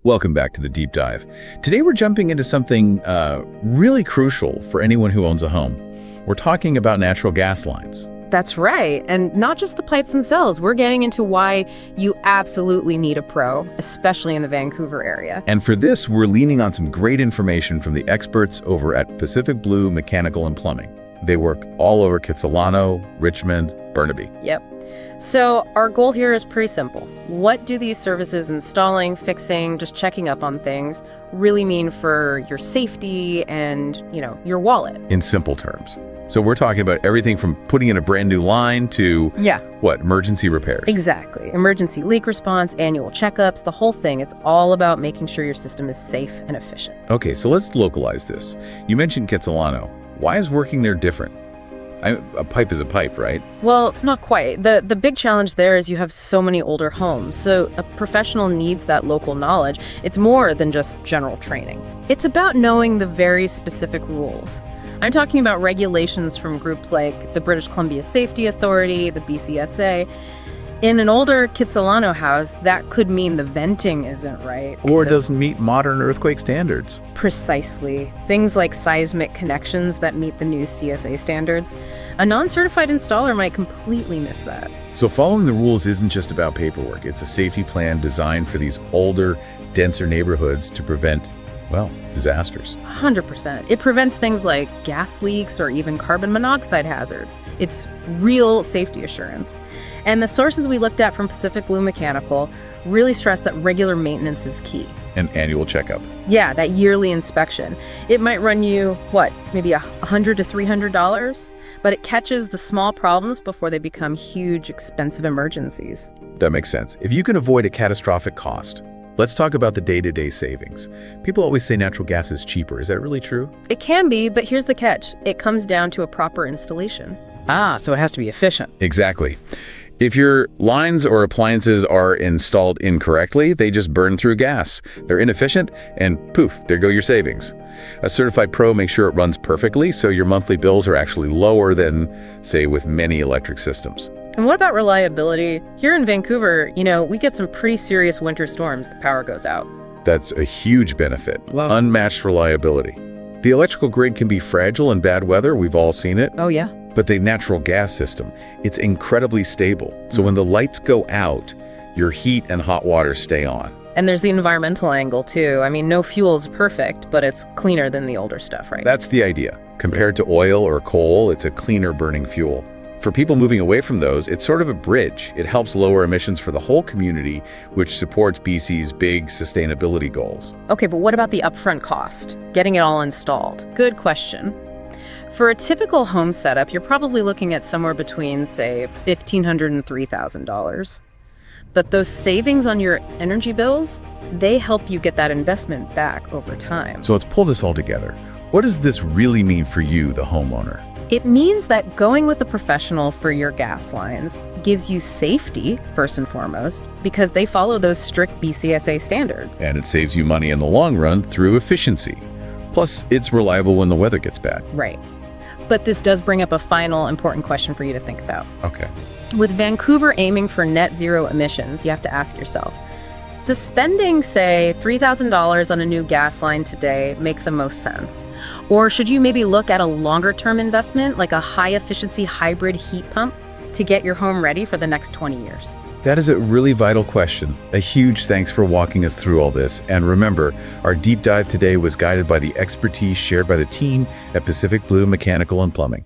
Welcome back to the Deep Dive. Today we're jumping into something really crucial for anyone who owns a home. We're talking about natural gas lines. That's right. And not just the pipes themselves. We're getting into why you absolutely need a pro, especially in the Vancouver area. And for this, we're leaning on some great information from the experts over at Pacific Blue Mechanical and Plumbing. They work all over Kitsilano, Richmond, Burnaby. Yep. So our goal here is pretty simple. What do these services installing, fixing, just checking up on things really mean for your safety and, your wallet? In simple terms. So we're talking about everything from putting in a brand new line to, emergency repairs. Exactly. Emergency leak response, annual checkups, the whole thing. It's all about making sure your system is safe and efficient. Okay, so let's localize this. You mentioned Kitsilano. Why is working there different? A pipe is a pipe, right? Well, not quite. The big challenge there is you have so many older homes, so a professional needs that local knowledge. It's more than just general training. It's about knowing the very specific rules. I'm talking about regulations from groups like the British Columbia Safety Authority, the BCSA. In an older Kitsilano house, that could mean the venting isn't right. Or doesn't meet modern earthquake standards. Precisely. Things like seismic connections that meet the new CSA standards. A non-certified installer might completely miss that. So following the rules isn't just about paperwork. It's a safety plan designed for these older, denser neighborhoods to prevent, disasters. 100%. It prevents things like gas leaks or even carbon monoxide hazards. It's real safety assurance. And the sources we looked at from Pacific Blue Mechanical really stress that regular maintenance is key. An annual checkup. Yeah, that yearly inspection. It might run you, maybe $100 to $300, but it catches the small problems before they become huge, expensive emergencies. That makes sense. If you can avoid a catastrophic cost, let's talk about the day-to-day savings. People always say natural gas is cheaper. Is that really true? It can be, but here's the catch. It comes down to a proper installation. So it has to be efficient. Exactly. If your lines or appliances are installed incorrectly, they just burn through gas. They're inefficient, and poof, there go your savings. A certified pro makes sure it runs perfectly, so your monthly bills are actually lower than, say, with many electric systems. And what about reliability? Here in Vancouver, we get some pretty serious winter storms. The power goes out. That's a huge benefit. Wow. Unmatched reliability. The electrical grid can be fragile in bad weather. We've all seen it. Oh, yeah. But the natural gas system, it's incredibly stable. So when the lights go out, your heat and hot water stay on. And there's the environmental angle, too. No fuel is perfect, but it's cleaner than the older stuff, right? That's the idea. Compared to oil or coal, it's a cleaner burning fuel. For people moving away from those, it's sort of a bridge. It helps lower emissions for the whole community, which supports BC's big sustainability goals. Okay, but what about the upfront cost? Getting it all installed? Good question. For a typical home setup, you're probably looking at somewhere between, say, $1,500 and $3,000. But those savings on your energy bills, they help you get that investment back over time. So let's pull this all together. What does this really mean for you, the homeowner? It means that going with a professional for your gas lines gives you safety, first and foremost, because they follow those strict BCSA standards. And it saves you money in the long run through efficiency. Plus, it's reliable when the weather gets bad. Right. But this does bring up a final important question for you to think about. Okay. With Vancouver aiming for net zero emissions, you have to ask yourself, does spending, say, $3,000 on a new gas line today make the most sense? Or should you maybe look at a longer-term investment, like a high-efficiency hybrid heat pump, to get your home ready for the next 20 years? That is a really vital question. A huge thanks for walking us through all this. And remember, our deep dive today was guided by the expertise shared by the team at Pacific Blue Mechanical and Plumbing.